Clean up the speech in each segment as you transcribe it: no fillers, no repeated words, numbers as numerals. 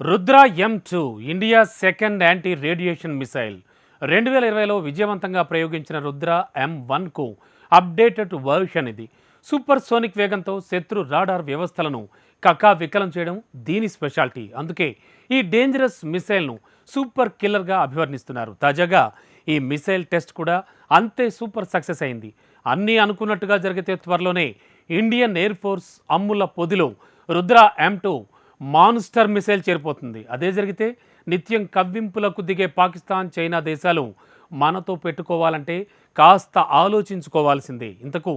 Rudra M2 India second anti radiation missile 2020లో విజయవంతంగా ప్రయోగించిన రుద్ర M1కు అప్డేటెడ్ వర్షన్ ఇది. సూపర్ సోనిక్ వేగంతో శత్రు రాడార్ వ్యవస్థలను కకావికలం చేయడం దీని స్పెషాలిటీ. అందుకే ఈ డేంజరస్ మిసైల్ను సూపర్ కిల్లర్గా అభివర్ణిస్తున్నారు. తాజాగా ఈ మిసైల్ టెస్ట్ కూడా అంతే సూపర్ సక్సెస్ అయింది. అన్నీ అనుకున్నట్టుగా జరిగితే త్వరలోనే ఇండియన్ ఎయిర్ ఫోర్స్ అమ్ముల పొదిలో రుద్ర M2 మాన్స్టర్ మిసైల్ చేరిపోతుంది. అదే జరిగితే నిత్యం కవ్వింపులకు దిగే పాకిస్తాన్, చైనా దేశాలు మనతో పెట్టుకోవాలంటే కాస్త ఆలోచించుకోవాల్సిందే. ఇంతకు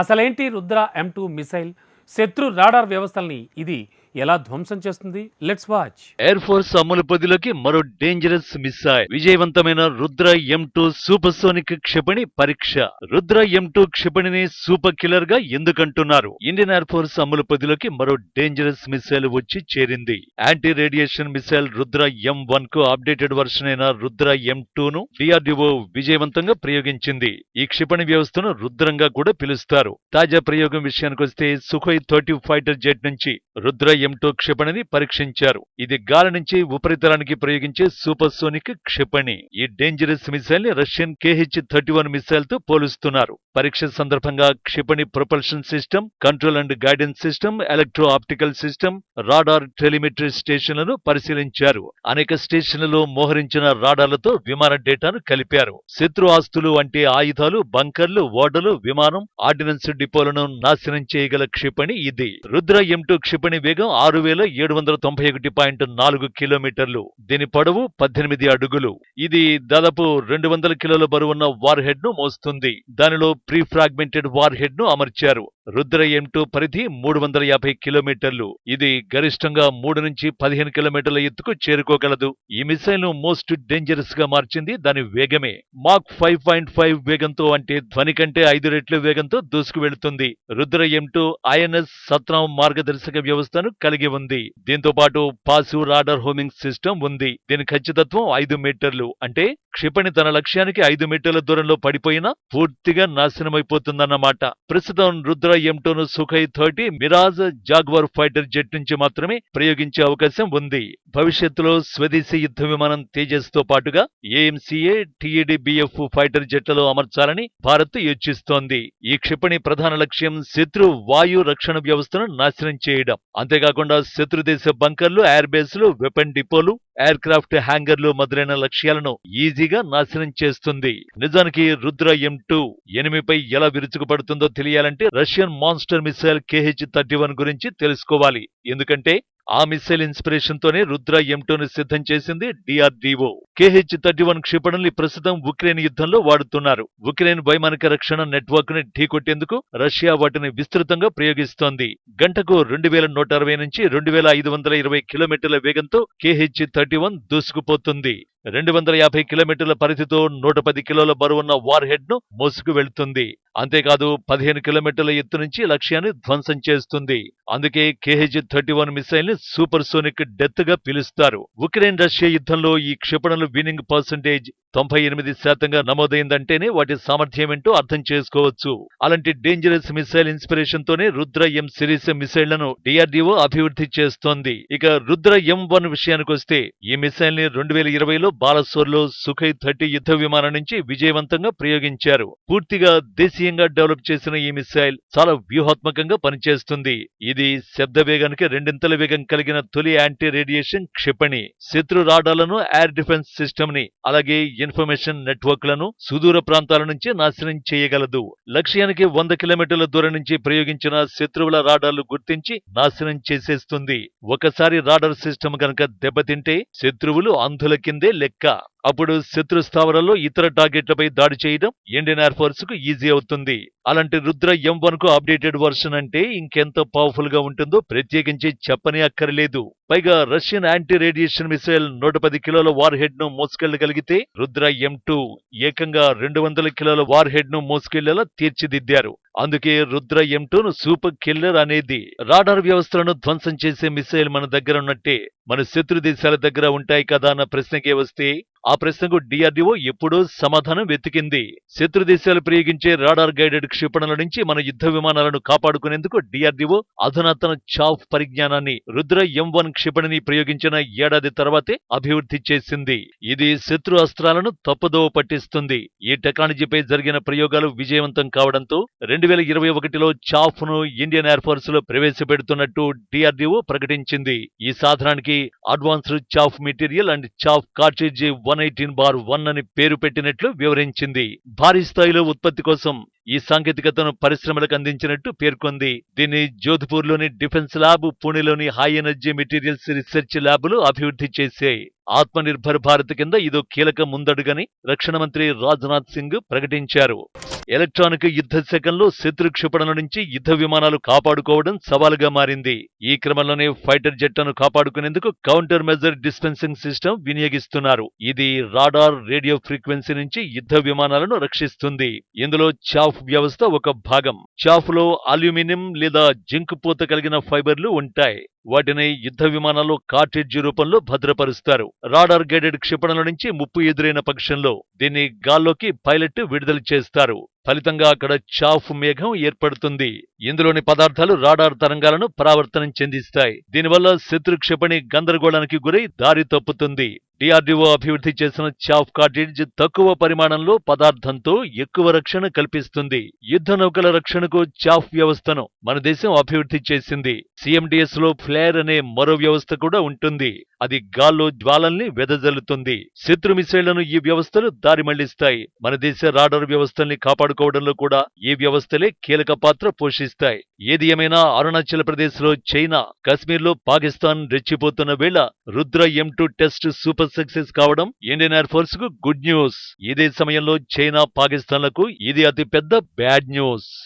అసలేంటి రుద్ర M2 మిసైల్? శత్రు రాడార్ వ్యవస్థల్ని ఇది ఎలా ధ్వంసం చేస్తుంది? Let's watch. ఎయిర్ ఫోర్స్ అమ్ముల పొదిలోకి మరో డేంజరస్ మిసైల్. విజయవంతమైన రుద్ర M2 సూపర్ సోనిక్ క్షిపణి పరీక్ష. రుద్ర M2 క్షిపణిని సూపర్ కిల్లర్ గా ఎందుకంటున్నారు? ఇండియన్ ఎయిర్ ఫోర్స్ అమ్ముల పొదిలోకి మరో డేంజరస్ మిసైల్ వచ్చి చేరింది. Anti radiation missile Rudra M1 కు అప్డేటెడ్ వర్షన్ అయిన రుద్ర M2 ను DRDO విజయవంతంగా ప్రయోగించింది. ఈ క్షిపణి వ్యవస్థను రుద్రంగా కూడా పిలుస్తారు. తాజా ప్రయోగం విషయానికొస్తే సుఖోయ్ 30 ఫైటర్ జెట్ నుంచి రుద్ర M2 క్షిపణిని పరీక్షించారు. ఇది గాలి నుంచి ఉపరితలానికి ప్రయోగించే సూపర్ సోనిక్ క్షిపణి. ఈ డేంజరస్ మిసైల్ ని రష్యన్ KH-31 మిసైల్ తో పోలుస్తున్నారు. పరీక్ష సందర్భంగా క్షిపణి propulsion system, control and guidance system, electro optical system, radar telemetry స్టేషన్లను పరిశీలించారు. అనేక స్టేషన్లలో మోహరించిన రాడార్లతో విమాన డేటాను కలిపారు. శత్రు ఆస్తులు అంటే ఆయుధాలు, బంకర్లు, ఓడలు, విమానం, ఆర్డినెన్స్ డిపోలను నాశనం చేయగల క్షిపణి ఇది. రుద్ర M2 క్షిపణి వేగం 6791.4 కిలోమీటర్లు. దీని పొడవు 18 అడుగులు. ఇది దాదాపు 200 కిలోల బరువున్న వార్ హెడ్ ను మోస్తుంది. దానిలో ప్రీ ఫ్రాగ్మెంటెడ్ వార్ హెడ్ ను అమర్చారు. రుద్ర M2 పరిధి 350 కిలోమీటర్లు. ఇది గరిష్టంగా 3 నుంచి 15 కిలోమీటర్ల ఎత్తుకు చేరుకోగలదు. ఈ మిసైల్ ను మోస్ట్ డేంజరస్ గా మార్చింది దాని వేగమే. మాక్ 5.5 వేగంతో, అంటే ధ్వని కంటే 5 రెట్ల వేగంతో దూసుకు వెళుతుంది. రుద్ర M2 INS సత్రం మార్గదర్శక వ్యవస్థను కలిగి ఉంది. దీంతో పాటు పాసివ్ రాడార్ హోమింగ్ సిస్టమ్ ఉంది. దీని ఖచ్చితత్వం 5 మీటర్లు. అంటే క్షిపణి తన లక్ష్యానికి 5 మీటర్ల దూరంలో పడిపోయినా పూర్తిగా నాశనమైపోతుందన్నమాట. ప్రస్తుతం రుద్ర M2 ను Sukhoi 30 Mirage Jaguar fighter jet నుంచి మాత్రమే ప్రయోగించే అవకాశం ఉంది. భవిష్యత్తులో స్వదేశీ యుద్ధ విమానం తేజస్ తో పాటుగా AMCA, TED-BF ఫైటర్ జెట్లలో అమర్చాలని భారత్ యోచిస్తోంది. ఈ క్షిపణి ప్రధాన లక్ష్యం శత్రు వాయు రక్షణ వ్యవస్థను నాశనం చేయడం. అంతేకాకుండా శత్రు దేశ బంకర్లు, ఎయిర్ బేస్లు, వెపన్ డిపోలు, ఎయిర్ క్రాఫ్ట్ హ్యాంగర్లు మొదలైన లక్ష్యాలను ఈజీగా నాశనం చేస్తుంది. నిజానికి రుద్ర M2 ఎనిమిపై ఎలా విరుచుకుపడుతుందో తెలియాలంటే రష్యన్ మాన్స్టర్ మిసైల్ KH-31 గురించి తెలుసుకోవాలి. ఎందుకంటే ఆ మిసైల్ ఇన్స్పిరేషన్ తోనే రుద్ర M2 ను సిద్ధం చేసింది DRDO. KH-31 క్షిపణుల్ని ప్రస్తుతం ఉక్రెయిన్ యుద్ధంలో వాడుతున్నారు. ఉక్రెయిన్ వైమానిక రక్షణ నెట్వర్క్ ని ఢీకొట్టేందుకు రష్యా వాటిని విస్తృతంగా ప్రయోగిస్తోంది. గంటకు 2160 నుంచి 2520 కిలోమీటర్ల వేగంతో KH-31 దూసుకుపోతుంది. 250 కిలోమీటర్ల పరిధితో 110 కిలోల బరువున్న వార్ హెడ్ ను మోసుకు వెళుతుంది. అంతేకాదు 15 కిలోమీటర్ల ఎత్తు నుంచి లక్ష్యాన్ని ధ్వంసం చేస్తుంది. అందుకే KH-31 మిసైల్ ని సూపర్ సోనిక్ డెత్ గా పిలుస్తారు. ఉక్రెయిన్ రష్యా యుద్ధంలో ఈ క్షిపణుల విన్నింగ్ పర్సెంటేజ్ 98% నమోదైందంటేనే వాటి సామర్థ్యమేంటో అర్థం చేసుకోవచ్చు. అలాంటి డేంజరస్ మిసైల్ ఇన్స్పిరేషన్ తోనే రుద్ర M సిరీస్ మిసైళ్లను DRDO అభివృద్ధి చేస్తోంది. ఇక రుద్ర M1 విషయానికొస్తే ఈ మిసైల్ ని 2020లో బాలసోర్లో సుఖోయ్ 30 యుద్ధ విమానం నుంచి విజయవంతంగా ప్రయోగించారు. పూర్తిగా దేశీయంగా డెవలప్ చేసిన ఈ మిసైల్ చాలా వ్యూహాత్మకంగా పనిచేస్తుంది. ఇది శబ్ద వేగానికి రెండింతల వేగం కలిగిన తొలి యాంటీ రేడియేషన్ క్షిపణి. శత్రు రాడార్లను, ఎయిర్ డిఫెన్స్ సిస్టమ్ ని, అలాగే ఇన్ఫర్మేషన్ నెట్వర్క్లను సుదూర ప్రాంతాల నుంచి నాశనం చేయగలదు. లక్ష్యానికి 100 కిలోమీటర్ల దూరం నుంచి ప్రయోగించిన శత్రువుల రాడార్లు గుర్తించి నాశనం చేసేస్తుంది. ఒకసారి రాడార్ సిస్టమ్ గనక దెబ్బతింటే శత్రువులు అంధుల కిందే లెక్క. అప్పుడు శత్రు స్థావరాల్లో ఇతర టార్గెట్లపై దాడి చేయడం ఇండియన్ ఎయిర్ ఫోర్స్ కు ఈజీ అవుతుంది. అలాంటి రుద్ర M1 కు అప్డేటెడ్ వర్షన్ అంటే ఇంకెంత పవర్ఫుల్ గా ఉంటుందో ప్రత్యేకించి చెప్పని అక్కర్లేదు. పైగా రష్యన్ యాంటీ రేడియేషన్ మిసైల్ 110 కిలోల వార్ హెడ్ ను మోసుకెళ్లగలిగితే రుద్ర M2 ఏకంగా 200 కిలోల వార్ హెడ్ ను మోసుకెళ్లేలా తీర్చిదిద్దారు. అందుకే రుద్ర M2 ను సూపర్ కిల్లర్ అనేది. రాడార్ వ్యవస్థలను ధ్వంసం చేసే మిసైల్ మన దగ్గర ఉన్నట్టే మన శత్రు దేశాల దగ్గర ఉంటాయి కదా అన్న ప్రశ్నకే వస్తే ఆ ప్రశ్నకు డిఆర్డీఓ ఎప్పుడూ సమాధానం వెతికింది. శత్రు దేశాలు ప్రయోగించే రాడార్ గైడెడ్ క్షిపణుల నుంచి మన యుద్ధ విమానాలను కాపాడుకునేందుకు డిఆర్డీఓ అధునాతన చాఫ్ పరిజ్ఞానాన్ని రుద్ర M1 క్షిపణిని ప్రయోగించిన ఏడాది తర్వాతే అభివృద్ధి చేసింది. ఇది శత్రు అస్త్రాలను తప్పుదోవ పట్టిస్తుంది. ఈ టెక్నాలజీపై జరిగిన ప్రయోగాలు విజయవంతం కావడంతో 2021లో చాఫ్ ను ఇండియన్ ఎయిర్ ఫోర్స్ లో ప్రవేశపెడుతున్నట్టు డిఆర్డీఓ ప్రకటించింది. ఈ సాధనానికి advanced chaff material and chaff cartridge 118/1 అని పేరు పెట్టినట్లు వివరించింది. భారీ స్థాయిలో ఉత్పత్తి కోసం ఈ సాంకేతికతను పరిశ్రమలకు అందించినట్టు పేర్కొంది. దీన్ని జోధ్పూర్లోని డిఫెన్స్ ల్యాబ్, పూణేలోని హై ఎనర్జీ మెటీరియల్స్ రీసెర్చ్ ల్యాబ్లు అభివృద్ధి చేశాయి. ఆత్మనిర్భర్ భారత్ కింద ఇదో కీలక ముందడుగని రక్షణ మంత్రి రాజ్నాథ్ సింగ్ ప్రకటించారు. ఎలక్ట్రానిక్ యుద్ధ శకంలో శత్రు క్షిపణుల నుంచి యుద్ధ విమానాలు కాపాడుకోవడం సవాలుగా మారింది. ఈ క్రమంలోనే ఫైటర్ జెట్లను కాపాడుకునేందుకు కౌంటర్ మెజర్ డిస్పెన్సింగ్ సిస్టమ్ వినియోగిస్తున్నారు. ఇది రాడార్, రేడియో ఫ్రీక్వెన్సీ నుంచి యుద్ధ విమానాలను రక్షిస్తుంది. ఇందులో చాఫ్ వ్యవస్థ ఒక భాగం. చాఫ్ లో అల్యూమినియం లేదా జింక్ పూత కలిగిన ఫైబర్లు ఉంటాయి. వాటిని యుద్ధ విమానాల్లో కార్ట్రిడ్జ్ రూపంలో భద్రపరుస్తారు. రాడార్ గైడెడ్ క్షిపణుల నుంచి ముప్పు ఎదురైన పక్షంలో దీన్ని గాల్లోకి పైలట్ విడుదల చేస్తారు. ఫలితంగా అక్కడ చాఫ్ మేఘం ఏర్పడుతుంది. ఇందులోని పదార్థాలు రాడార్ తరంగాలను పరావర్తనం చెందిస్తాయి. దీనివల్ల శత్రు క్షిపణి గందరగోళానికి గురై దారి తప్పుతుంది. డిఆర్డీఓ అభివృద్ధి చేసిన చాఫ్ కార్ట్రిడ్జ్ తక్కువ పరిమాణంలో పదార్థంతో ఎక్కువ రక్షణ కల్పిస్తుంది. యుద్ధ నౌకల రక్షణకు చాఫ్ వ్యవస్థను మన దేశం అభివృద్ధి చేసింది. CMDS లో ఫ్లేర్ అనే మరో వ్యవస్థ కూడా ఉంటుంది. అది గాల్లో జ్వాలల్ని వెదజల్లుతుంది. శత్రు మిసైళ్లను ఈ వ్యవస్థలు దారి మళ్లిస్తాయి. మన దేశ రాడార్ వ్యవస్థల్ని కాపాడుకోవడంలో కూడా ఈ వ్యవస్థలే కీలక పాత్ర పోషిస్తాయి. ఏది ఏమైనా అరుణాచల్ ప్రదేశ్ లో చైనా, కశ్మీర్ లో పాకిస్తాన్ రెచ్చిపోతున్న వేళ Rudra M2 test super success కావడం ఇండియన్ ఎయిర్ ఫోర్స్ కు గుడ్ న్యూస్. ఇదే సమయంలో చైనా, పాకిస్తాన్లకు ఇది అతి పెద్ద బ్యాడ్ న్యూస్.